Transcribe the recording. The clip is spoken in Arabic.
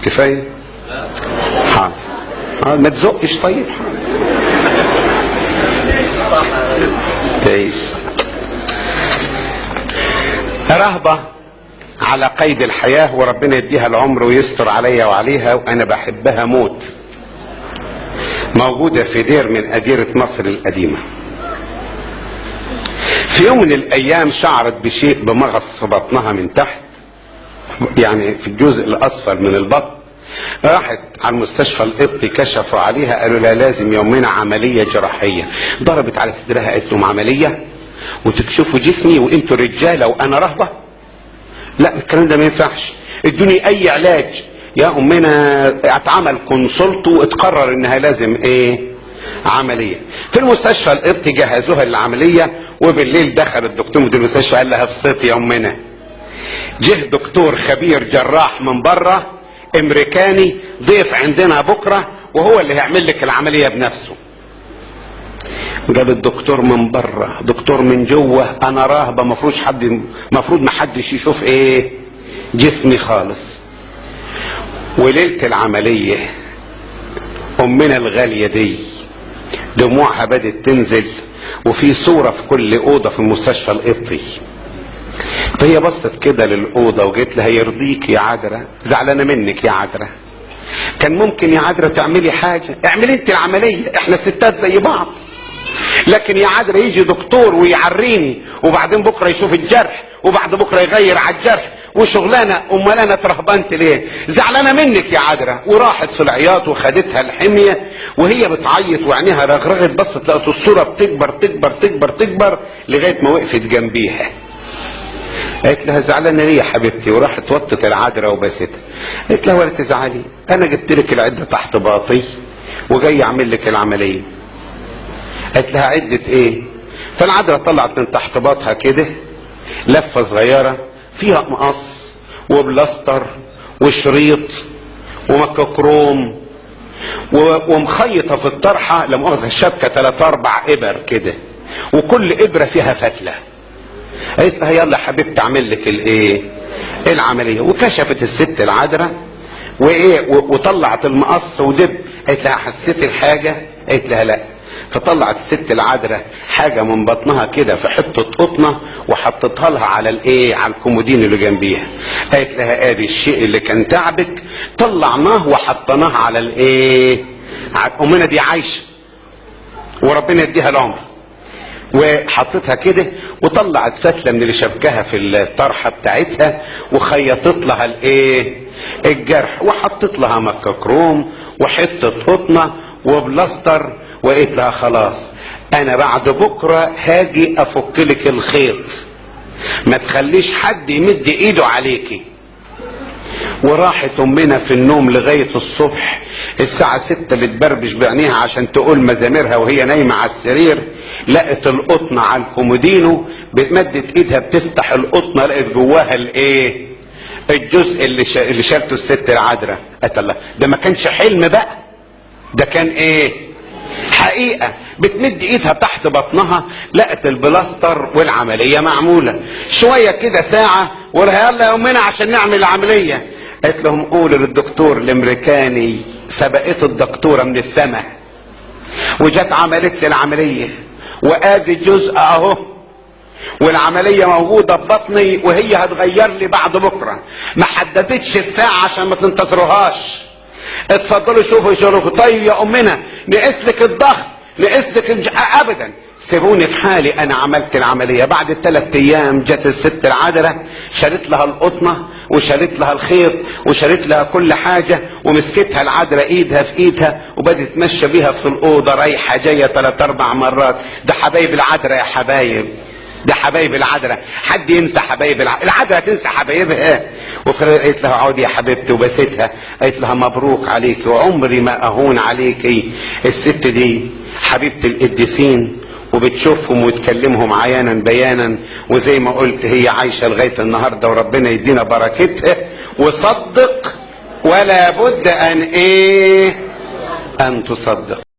كفايه؟ حاضر. ما تزقش. طيب تعيش. رهبة على قيد الحياة، وربنا يديها العمر ويستر عليا وعليها، وانا بحبها موت. موجودة في دير من أديرة مصر القديمة. في يوم من الايام شعرت بشيء بمغص في بطنها من تحت، يعني في الجزء الاسفل من البطن. راحت على المستشفى القبطي، كشفوا عليها قالوا لها لازم يومنا عمليه جراحيه. ضربت على صدرها قالت لهم عمليه وتكشفوا جسمي وانتوا رجاله وانا رهبه؟ لا الكلام ده ما ينفعش، ادوني اي علاج. يا امنا اتعمل كونسلت واتقرر انها لازم عمليه. في المستشفى القبطي جهزوها للعمليه، وبالليل دخل الدكتور مدير المستشفى قال لها افصتي يا امنا. جه دكتور خبير جراح من بره امريكاني ضيف عندنا بكره، وهو اللي هيعمل لك العمليه بنفسه. جاب الدكتور من بره، دكتور من جوه. انا راهبه، مفروض ما حدش يشوف جسمي خالص. وليله العمليه امنا الغاليه دي دموعها بدت تنزل، وفي صورة في كل اوضة في المستشفى القبطي. فهي بصت كده للاوضة وقالت لها يرضيك يا عذرا، زعلانة منك يا عذرا، كان ممكن يا عذرا تعملي حاجة، اعملي انت العملية، احنا الستات زي بعض. لكن يا عذرا يجي دكتور ويعريني، وبعدين بكرة يشوف الجرح، وبعد بكرة يغير على الجرح، وشغلانه. امال انا اترهبنت ليه؟ زعلانه منك يا عذرا. وراحت في العياط وخدتها الحميه، وهي بتعيط وعينيها رغرغت. بصت لقت الصوره بتكبر تكبر تكبر تكبر لغايه ما وقفت جنبيها. قالت لها زعلانه ليه يا حبيبتي؟ وراحت وطت العذرا وبستها. قالت لها ولا تزعلي، انا جبت لك العده تحت باطي وجاي اعمل لك العمليه. قالت لها عده ايه؟ فالعذرا طلعت من تحت باطها كده لفه صغيره فيها مقص وبلاستر وشريط ومككروم ومخيطه في الطرحه لا مؤاخذه الشبكه 3-4 ابر كده، وكل ابره فيها فتله. قالت لها يلا حبيبتي اعمل لك العمليه. وكشفت الست العذراء وطلعت المقص ودب. قالت لها حسيت الحاجه؟ قالت لها لا. فطلعت الست العذراء حاجه من بطنها كده في حته قطنه وحطتها لها على على الكومودين اللي جنبيها. قالت لها ادي الشيء اللي كان تعبك طلعناه وحطيناه على على امنا دي عايشه وربنا يديها العمر. وحطتها كده وطلعت فتله من اللي شبكها في الطرحه بتاعتها وخيطت لها الجرح، وحطت لها مككروم وحته قطنه وبلاستر. وقلت لها خلاص انا بعد بكره هاجي افك لك الخيط، ما تخليش حد يمد ايده عليكي. وراحت امنا في النوم لغايه الصبح الساعه 6 بتبربش بعينيها عشان تقول مزاميرها وهي نايمه على السرير. لقت القطنه على الكومودينو، مدت ايدها بتفتح القطنه لقت جواها الجزء اللي شالته الست العذراء. قالت الله ده ما كانش حلم بقى، ده كان حقيقة. بتمد ايدها تحت بطنها لقت البلاستر والعملية معمولة. شوية كده ساعة ولا يلا يا امنا عشان نعمل العملية. قالت لهم قولوا للدكتور الامريكاني سبقته الدكتورة من السماء وجت عملت لي العملية، وادي الجزء اهو، والعملية موجودة ببطني وهي هتغير لي بعد بكرة. ما حددتش الساعة عشان ما تنتظروهاش. اتفضلوا شوفوا شغلكم. طيب يا امنا نقيس لك الضغط، نقيس لك ابدا، سيبوني في حالي، انا عملت العمليه. بعد 3 ايام جت الست العذراء شالت لها القطنه وشالت لها الخيط وشالت لها كل حاجه، ومسكتها العذراء ايدها في ايدها وبدت تمشي بيها في الاوضه رايحه جايه 3-4 مرات. ده حبايب العذراء يا حبايب، ده حبايب العذراء. حد ينسى حبايب العذراء؟ تنسى حبايبها؟ وفي قالت لها اقعدي يا حبيبتي وبستها. قالت لها مبروك عليكي وعمري ما اهون عليكي. الست دي حبيبه القديسين وبتشوفهم وتكلمهم عيانا بيانا، وزي ما قلت هي عايشه لغايه النهارده وربنا يدينا بركتها. وصدق ولا بد ان تصدق.